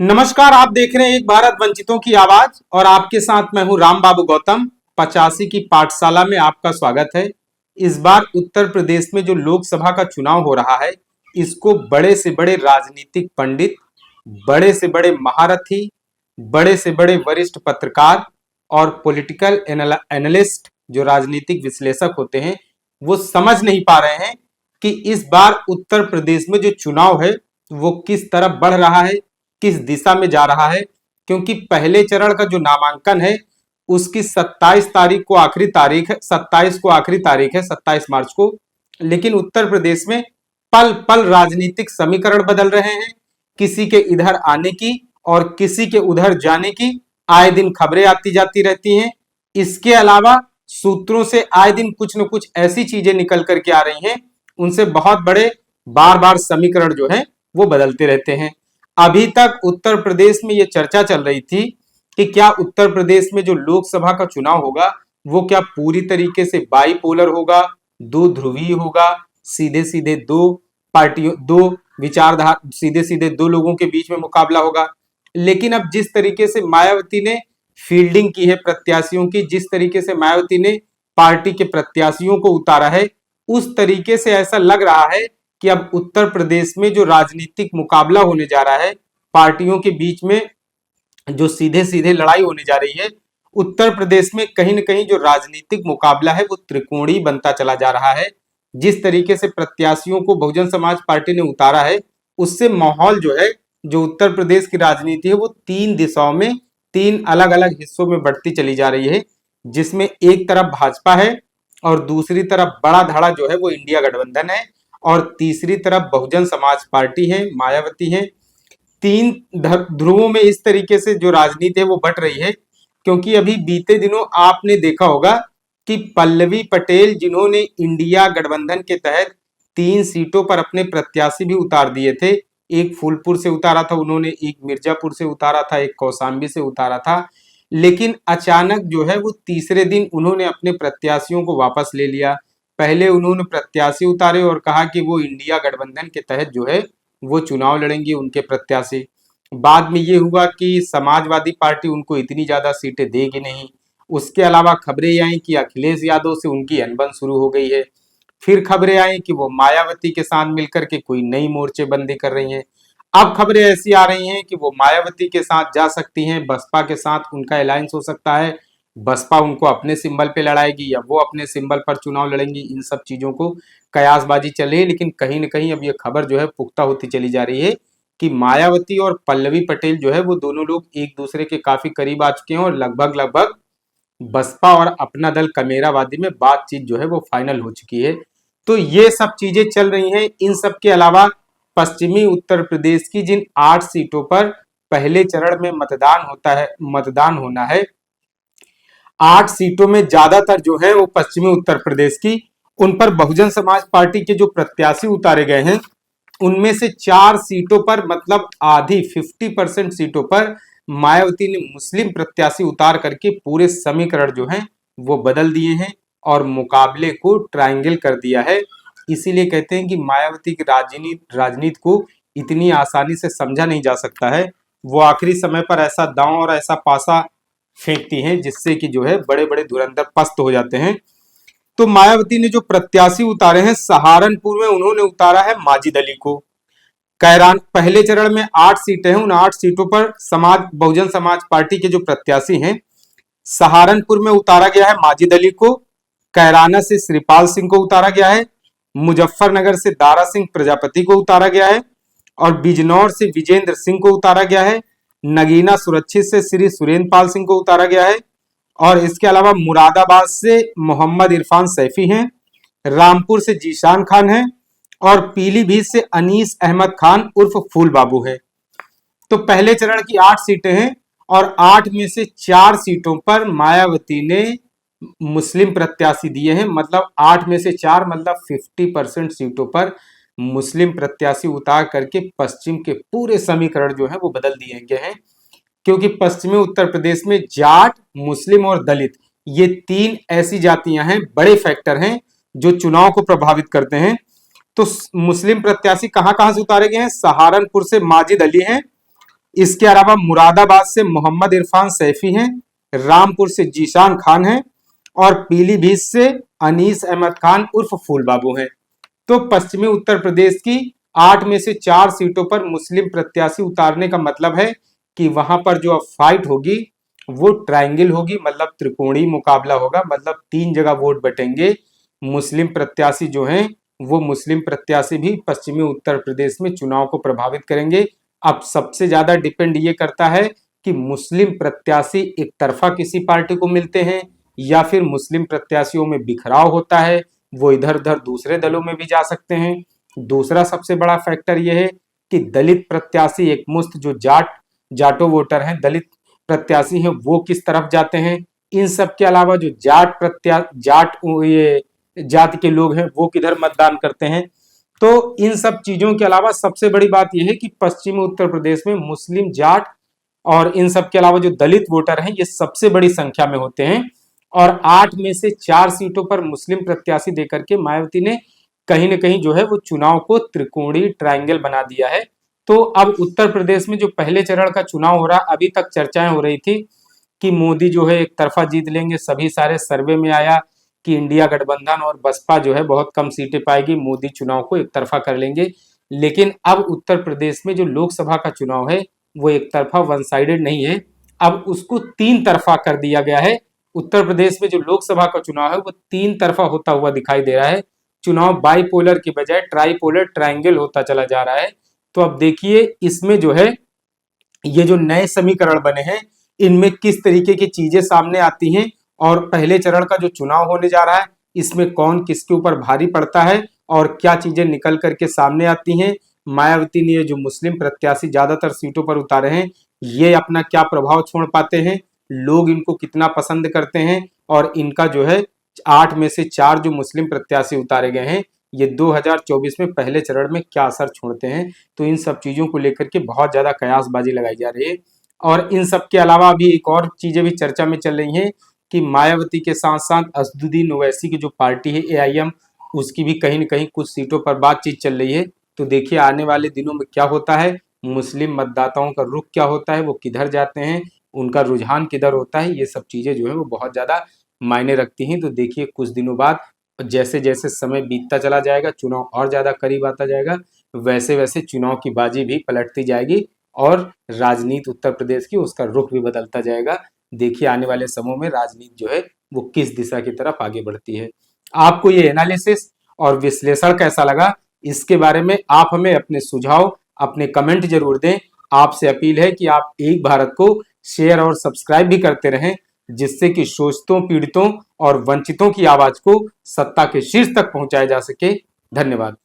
नमस्कार, आप देख रहे हैं एक भारत वंचितों की आवाज और आपके साथ मैं हूं राम बाबू गौतम। 85 की पाठशाला में आपका स्वागत है। इस बार उत्तर प्रदेश में जो लोकसभा का चुनाव हो रहा है, इसको बड़े से बड़े राजनीतिक पंडित, बड़े से बड़े महारथी, बड़े से बड़े वरिष्ठ पत्रकार और पॉलिटिकल एनालिस्ट जो राजनीतिक विश्लेषक होते हैं, वो समझ नहीं पा रहे हैं कि इस बार उत्तर प्रदेश में जो चुनाव है वो किस तरफ बढ़ रहा है, किस दिशा में जा रहा है। क्योंकि पहले चरण का जो नामांकन है उसकी 27 तारीख को आखिरी तारीख है, 27 को आखिरी तारीख है, 27 मार्च को। लेकिन उत्तर प्रदेश में पल पल राजनीतिक समीकरण बदल रहे हैं। किसी के इधर आने की और किसी के उधर जाने की आए दिन खबरें आती जाती रहती हैं। इसके अलावा सूत्रों से आए दिन कुछ न कुछ ऐसी चीजें निकल करके आ रही हैं, उनसे बहुत बड़े बार बार समीकरण जो है वो बदलते रहते हैं। अभी तक उत्तर प्रदेश में यह चर्चा चल रही थी कि क्या उत्तर प्रदेश में जो लोकसभा का चुनाव होगा वो क्या पूरी तरीके से बाइपोलर होगा, दो ध्रुवीय होगा, सीधे सीधे दो पार्टियों, दो विचारधारा, सीधे सीधे दो लोगों के बीच में मुकाबला होगा। लेकिन अब जिस तरीके से मायावती ने फील्डिंग की है प्रत्याशियों की, जिस तरीके से मायावती ने पार्टी के प्रत्याशियों को उतारा है, उस तरीके से ऐसा लग रहा है कि अब उत्तर प्रदेश में जो राजनीतिक मुकाबला होने जा रहा है, पार्टियों के बीच में जो सीधे सीधे लड़ाई होने जा रही है, उत्तर प्रदेश में कहीं न कहीं जो राजनीतिक मुकाबला है वो त्रिकोणीय बनता चला जा रहा है। जिस तरीके से प्रत्याशियों को बहुजन समाज पार्टी ने उतारा है, उससे माहौल जो है, जो उत्तर प्रदेश की राजनीति है वो तीन दिशाओं में, तीन अलग अलग हिस्सों में बढ़ती चली जा रही है। जिसमें एक तरफ भाजपा है और दूसरी तरफ बड़ा धड़ा जो है वो इंडिया गठबंधन है और तीसरी तरफ बहुजन समाज पार्टी है, मायावती है। तीन ध्रुवों में इस तरीके से जो राजनीति है वो बट रही है। क्योंकि अभी बीते दिनों आपने देखा होगा कि पल्लवी पटेल, जिन्होंने इंडिया गठबंधन के तहत 3 सीटों पर अपने प्रत्याशी भी उतार दिए थे, एक फूलपुर से उतारा था उन्होंने, एक मिर्जापुर से उतारा था, एक कौशाम्बी से उतारा था। लेकिन अचानक जो है वो तीसरे दिन उन्होंने अपने प्रत्याशियों को वापस ले लिया। पहले उन्होंने प्रत्याशी उतारे और कहा कि वो इंडिया गठबंधन के तहत जो है वो चुनाव लड़ेंगे उनके प्रत्याशी। बाद में ये हुआ कि समाजवादी पार्टी उनको इतनी ज्यादा सीटें देगी नहीं। उसके अलावा खबरें आई कि अखिलेश यादव से उनकी अनबन शुरू हो गई है। फिर खबरें आई कि वो मायावती के साथ मिलकर के कोई नई मोर्चेबंदी कर रही हैं। अब खबरें ऐसी आ रही हैं कि वो मायावती के साथ जा सकती हैं, बसपा के साथ उनका अलायंस हो सकता है, बसपा उनको अपने सिंबल पे लड़ाएगी या वो अपने सिंबल पर चुनाव लड़ेंगी। इन सब चीजों को कयासबाजी चल रही है। लेकिन कहीं न कहीं अब ये खबर जो है पुख्ता होती चली जा रही है कि मायावती और पल्लवी पटेल जो है वो दोनों लोग एक दूसरे के काफी करीब आ चुके हैं और लगभग लगभग बसपा और अपना दल कमेरावादी में बातचीत जो है वो फाइनल हो चुकी है। तो ये सब चीजें चल रही हैं। इन सब के अलावा पश्चिमी उत्तर प्रदेश की जिन 8 सीटों पर पहले चरण में मतदान होना है, 8 सीटों में ज्यादातर जो है वो पश्चिमी उत्तर प्रदेश की, उन पर बहुजन समाज पार्टी के जो प्रत्याशी उतारे गए हैं, उनमें से 4 सीटों पर, मतलब आधी 50% सीटों पर मायावती ने मुस्लिम प्रत्याशी उतार करके पूरे समीकरण जो हैं वो बदल दिए हैं और मुकाबले को ट्रायंगल कर दिया है। इसीलिए कहते हैं कि मायावती की राजनीति को इतनी आसानी से समझा नहीं जा सकता है। वो आखिरी समय पर ऐसा दांव और ऐसा पासा फेंकती हैं जिससे कि जो है बड़े बड़े धुरंधर पस्त हो जाते हैं। तो मायावती ने जो प्रत्याशी उतारे हैं, सहारनपुर में उन्होंने उतारा है माजिद अली को। कैरान पहले चरण में 8 सीटें हैं, उन 8 सीटों पर बहुजन समाज पार्टी के जो प्रत्याशी हैं, सहारनपुर में उतारा गया है माजिद अली को, कैराना से श्रीपाल सिंह को उतारा गया है, मुजफ्फरनगर से दारा सिंह प्रजापति को उतारा गया है और बिजनौर से विजेंद्र सिंह को उतारा गया है। नगीना सुरक्षित से श्री सुरेंद्र पाल सिंह को उतारा गया है और इसके अलावा मुरादाबाद से मोहम्मद इरफान सैफी हैं, रामपुर से जीशान खान है और पीलीभीत से अनीस अहमद खान उर्फ फूल बाबू है। तो पहले चरण की 8 सीटें हैं और 8 में से 4 सीटों पर मायावती ने मुस्लिम प्रत्याशी दिए हैं। मतलब 8 में से 4, मतलब 50% सीटों पर मुस्लिम प्रत्याशी उतार करके पश्चिम के पूरे समीकरण जो है वो बदल दिए गए हैं। क्योंकि पश्चिमी उत्तर प्रदेश में जाट, मुस्लिम और दलित, ये 3 ऐसी जातियां हैं, बड़े फैक्टर हैं जो चुनाव को प्रभावित करते हैं। तो मुस्लिम प्रत्याशी कहां कहां से उतारे गए हैं? सहारनपुर से माजिद अली हैं, इसके अलावा मुरादाबाद से मोहम्मद इरफान सैफी हैं, रामपुर से जीशान खान हैं और पीलीभीत से अनीस अहमद खान उर्फ फूल बाबू हैं। तो पश्चिमी उत्तर प्रदेश की 8 में से 4 सीटों पर मुस्लिम प्रत्याशी उतारने का मतलब है कि वहां पर जो अब फाइट होगी वो ट्रायंगल होगी, मतलब त्रिकोणीय मुकाबला होगा, मतलब 3 जगह वोट बटेंगे। मुस्लिम प्रत्याशी जो हैं वो मुस्लिम प्रत्याशी भी पश्चिमी उत्तर प्रदेश में चुनाव को प्रभावित करेंगे। अब सबसे ज्यादा डिपेंड ये करता है कि मुस्लिम प्रत्याशी एक तरफा किसी पार्टी को मिलते हैं या फिर मुस्लिम प्रत्याशियों में बिखराव होता है, वो इधर उधर दूसरे दलों में भी जा सकते हैं। दूसरा सबसे बड़ा फैक्टर यह है कि दलित प्रत्याशी एक मुश्त जो जाटो वोटर हैं, दलित प्रत्याशी हैं, वो किस तरफ जाते हैं। इन सब के अलावा जो जात के लोग हैं वो किधर मतदान करते हैं। तो इन सब चीजों के अलावा सबसे बड़ी बात यह है कि पश्चिमी उत्तर प्रदेश में मुस्लिम, जाट और इन सब के अलावा जो दलित वोटर हैं ये सबसे बड़ी संख्या में होते हैं। और 8 में से 4 सीटों पर मुस्लिम प्रत्याशी देकर के मायावती ने कहीं ना कहीं जो है वो चुनाव को त्रिकोणीय ट्रायंगल बना दिया है। तो अब उत्तर प्रदेश में जो पहले चरण का चुनाव हो रहा, अभी तक चर्चाएं हो रही थी कि मोदी जो है एक तरफा जीत लेंगे, सभी सारे सर्वे में आया कि इंडिया गठबंधन और बसपा जो है बहुत कम सीटें पाएगी, मोदी चुनाव को एक तरफा कर लेंगे। लेकिन अब उत्तर प्रदेश में जो लोकसभा का चुनाव है वो एक तरफा वन साइडेड नहीं है, अब उसको 3 तरफा कर दिया गया है। उत्तर प्रदेश में जो लोकसभा का चुनाव है वो 3 तरफा होता हुआ दिखाई दे रहा है। चुनाव बाइपोलर की बजाय ट्राइपोलर ट्रायंगल होता चला जा रहा है। तो अब देखिए इसमें जो है ये जो नए समीकरण बने हैं इनमें किस तरीके की चीजें सामने आती हैं और पहले चरण का जो चुनाव होने जा रहा है इसमें कौन किसके ऊपर भारी पड़ता है और क्या चीजें निकल करके सामने आती हैं। मायावती ने जो मुस्लिम प्रत्याशी ज्यादातर सीटों पर उतारे हैं ये अपना क्या प्रभाव छोड़ पाते हैं, लोग इनको कितना पसंद करते हैं और इनका जो है 8 में से 4 जो मुस्लिम प्रत्याशी उतारे गए हैं ये 2024 में पहले चरण में क्या असर छोड़ते हैं। तो इन सब चीजों को लेकर के बहुत ज्यादा कयासबाजी लगाई जा रही है। और इन सब के अलावा अभी एक और चीजें भी चर्चा में चल रही हैं कि मायावती के साथ साथ असदुद्दीन ओवैसी की जो पार्टी है AIM, उसकी भी कहीं न कहीं कुछ सीटों पर बातचीत चल रही है। तो देखिए आने वाले दिनों में क्या होता है, मुस्लिम मतदाताओं का रुख क्या होता है, वो किधर जाते हैं, उनका रुझान किधर होता है, ये सब चीजें जो है वो बहुत ज्यादा मायने रखती हैं। तो देखिए कुछ दिनों बाद जैसे जैसे समय बीतता चला जाएगा, चुनाव और ज्यादा करीब आता जाएगा, वैसे वैसे चुनाव की बाजी भी पलटती जाएगी और राजनीति उत्तर प्रदेश की उसका रुख भी बदलता जाएगा। देखिए आने वाले समय में राजनीति जो है वो किस दिशा की तरफ आगे बढ़ती है। आपको ये एनालिसिस और विश्लेषण कैसा लगा, इसके बारे में आप हमें अपने सुझाव, अपने कमेंट जरूर दें। आपसे अपील है कि आप एक भारत को शेयर और सब्सक्राइब भी करते रहें, जिससे कि शोषितों, पीड़ितों और वंचितों की आवाज को सत्ता के शीर्ष तक पहुंचाया जा सके। धन्यवाद।